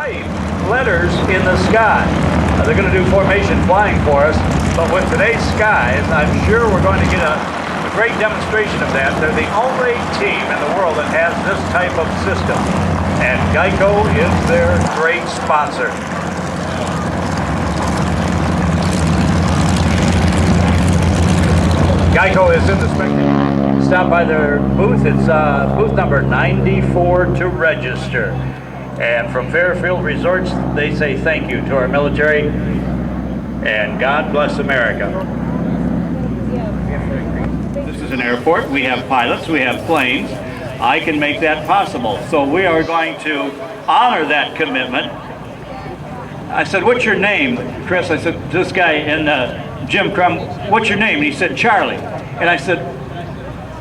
write letters in the sky. They're going to do formation flying for us, but with today's skies, I'm sure we're going to get a great demonstration of that. They're the only team in the world that has this type of system, and Geico is their great sponsor. Geico is in the spectator. Stop by their booth. It's booth number 94 to register. And from Fairfield Resorts, they say thank you to our military, and God bless America. This is an airport. We have pilots, we have planes. I can make that possible. So we are going to honor that commitment. I said, what's your name, Chris? I said, this guy in Jim Crum, what's your name? And he said, Charlie. And I said,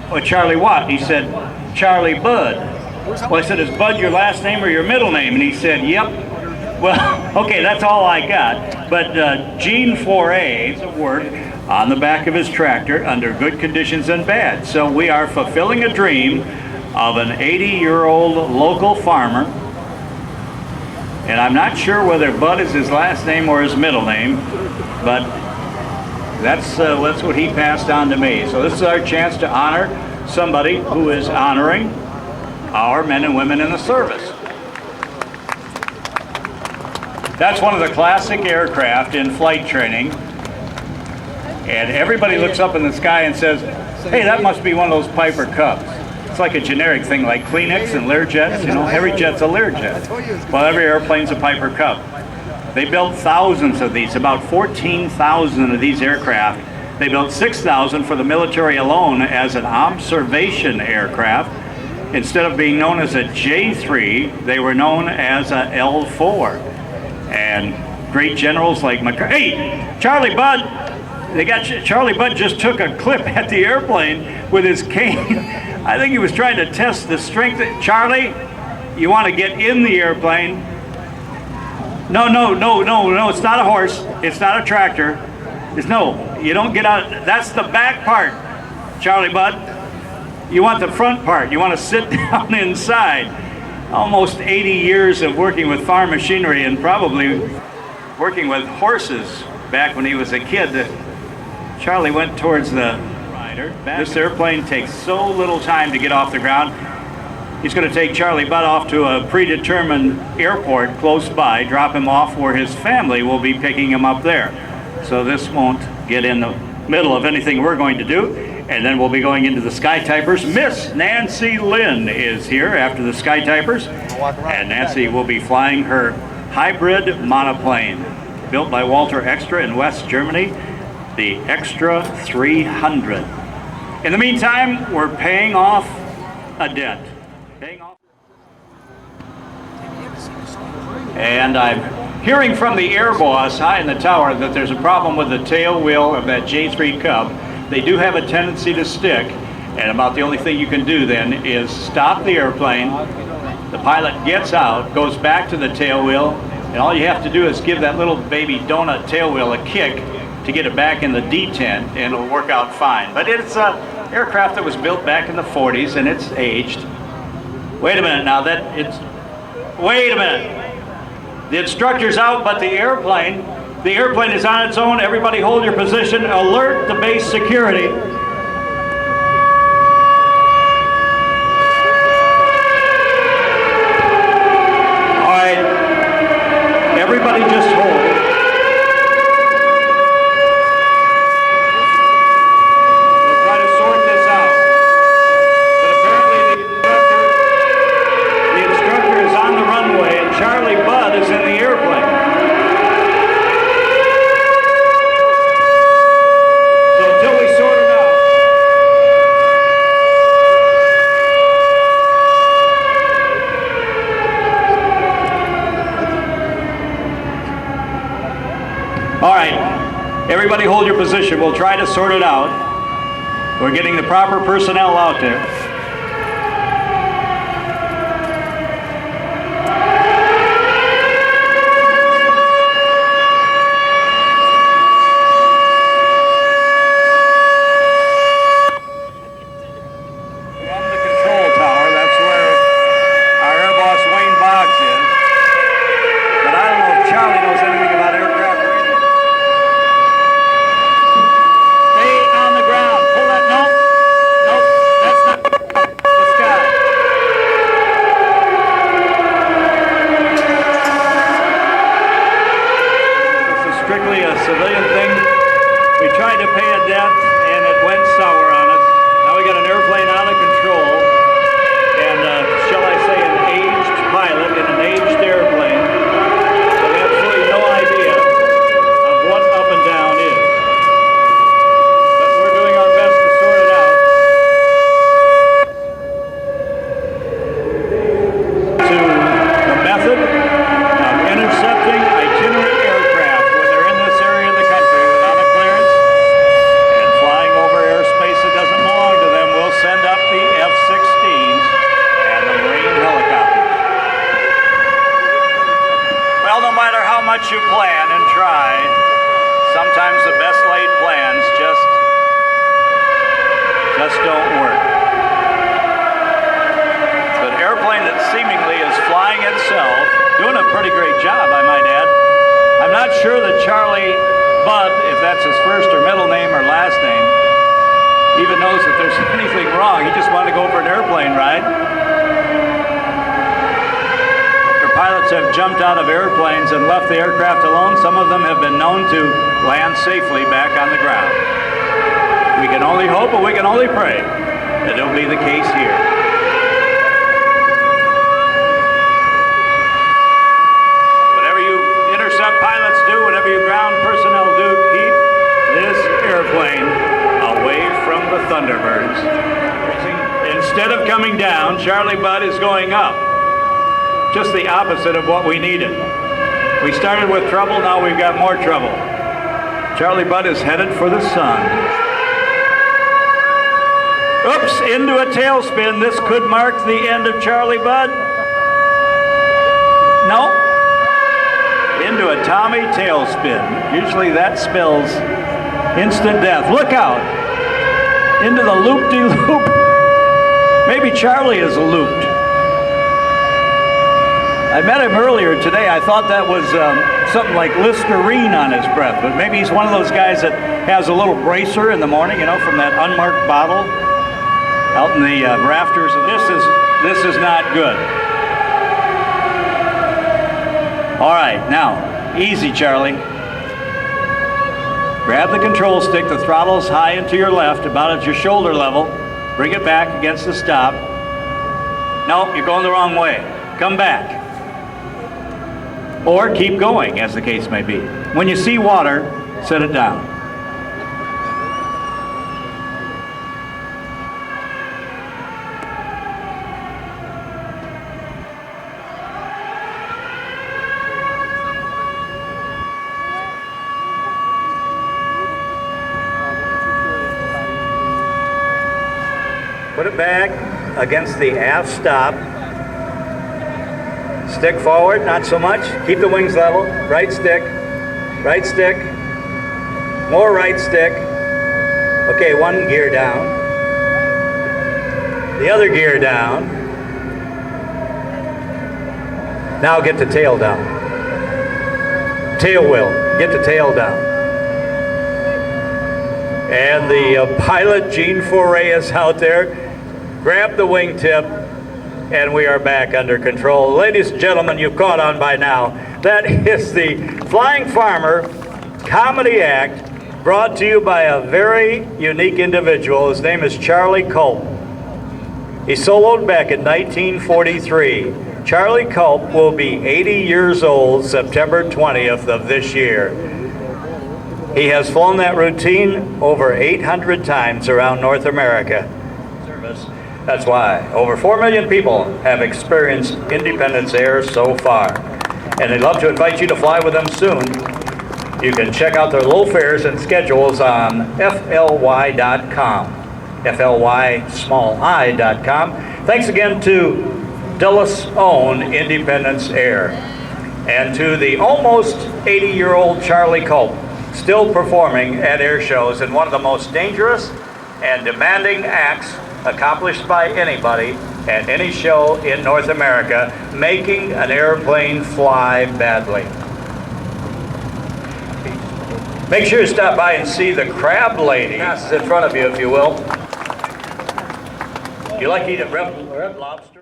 well, Charlie what? He said, Charlie Bud. Well, I said, is Bud your last name or your middle name? And he said, yep. Well, okay, that's all I got. But Gene Foray worked on the back of his tractor under good conditions and bad. So we are fulfilling a dream of an 80-year-old local farmer. And I'm not sure whether Bud is his last name or his middle name, but that's what he passed on to me. So this is our chance to honor somebody who is honoring our men and women in the service. That's one of the classic aircraft in flight training. And everybody looks up in the sky and says, hey, that must be one of those Piper Cubs. It's like a generic thing like Kleenex and Learjets. You know, every jet's a Learjet. Well, every airplane's a Piper Cub. They built thousands of these, about 14,000 of these aircraft. They built 6,000 for the military alone as an observation aircraft. Instead of being known as a J-3, they were known as a L4. And great generals like hey, Charlie Bud, Charlie Bud just took a clip at the airplane with his cane. I think he was trying to test the strength. Charlie, you want to get in the airplane? No, it's not a horse. It's not a tractor. No, you don't get out. That's the back part, Charlie Bud. You want the front part. You want to sit down inside. Almost 80 years of working with farm machinery and probably working with horses back when he was a kid. Charlie went towards the rider. This airplane takes so little time to get off the ground. He's going to take Charlie Budd off to a predetermined airport close by, drop him off where his family will be picking him up there. So this won't get in the middle of anything we're going to do. And then we'll be going into the Sky Typers. Miss Nancy Lynn is here after the Sky Typers. And Nancy will be flying her hybrid monoplane, built by Walter Extra in West Germany, the Extra 300. In the meantime, we're paying off a debt. And I'm hearing from the air boss high in the tower that there's a problem with the tail wheel of that J-3 Cub. They do have a tendency to stick, and about the only thing you can do then is stop the airplane. The pilot gets out, goes back to the tail wheel, and all you have to do is give that little baby donut tail wheel a kick to get it back in the detent, and it'll work out fine. But it's an aircraft that was built back in the 40s, and it's aged. Wait a minute now, wait a minute. The instructor's out, but the airplane is on its own. Everybody hold your position. Alert the base security. All right. Everybody just hold. We'll try to sort this out. But apparently the instructor is on the runway and Charlie Budd is in the airplane. All right, everybody hold your position. We'll try to sort it out. We're getting the proper personnel out there. From the control tower, that's where our air boss Wayne Boggs is. civilian thing. We tried to pay a debt and it went sour on us. Now we got an airplane out of control and shall I say an aged pilot in an aged airplane with absolutely no idea of what up and down is. But we're doing our best to sort it out. To the method of intercepting itinerant aircraft when they're in this area of the country without a clearance and flying over airspace that doesn't belong to them, we'll send up the F-16s and the Marine helicopters. Well, no matter how much you plan and try, sometimes the best laid plans just don't work. An airplane that seemingly is flying itself, doing a pretty great job, I might add. I'm not sure that Charlie Bud, if that's his first or middle name or last name, even knows that there's anything wrong. He just wanted to go for an airplane ride. After pilots have jumped out of airplanes and left the aircraft alone, some of them have been known to land safely back on the ground. We can only hope, but we can only pray that it'll be the case here. Whatever you intercept pilots do, whatever you ground personnel do, keep this airplane away from the Thunderbirds. Instead of coming down, Charlie Bud is going up. Just the opposite of what we needed. We started with trouble, now we've got more trouble. Charlie Bud is headed for the sun. Oops, into a tailspin. This could mark the end of Charlie Bud. No. Into a Tommy tailspin. Usually that spells instant death. Look out. Into the loop-de-loop. Maybe Charlie is looped. I met him earlier today. I thought that was something like Listerine on his breath, but maybe he's one of those guys that has a little bracer in the morning, you know, from that unmarked bottle out in the rafters. This is not good. All right, now, easy, Charlie. Grab the control stick, the throttle's high and to your left, about at your shoulder level. Bring it back against the stop. No, you're going the wrong way. Come back. Or keep going, as the case may be. When you see water, set it down. Put it back against the aft stop. Stick forward, not so much. Keep the wings level. Right stick. Right stick. More right stick. Okay, one gear down. The other gear down. Now get the tail down. Tail wheel. Get the tail down. And the pilot, Gene Foray, is out there. Grab the wingtip, and we are back under control. Ladies and gentlemen, you've caught on by now. That is the Flying Farmer comedy act brought to you by a very unique individual. His name is Charlie Kulp. He soloed back in 1943. Charlie Kulp will be 80 years old September 20th of this year. He has flown that routine over 800 times around North America. That's why over 4 million people have experienced Independence Air so far. And they'd love to invite you to fly with them soon. You can check out their low fares and schedules on fly.com. fly.com. Thanks again to Dulles' own Independence Air. And to the almost 80-year-old Charlie Kulp, still performing at air shows in one of the most dangerous and demanding acts accomplished by anybody at any show in North America, making an airplane fly badly. Make sure you stop by and see the crab lady. Passes in front of you, if you will. You like to eat a red lobster?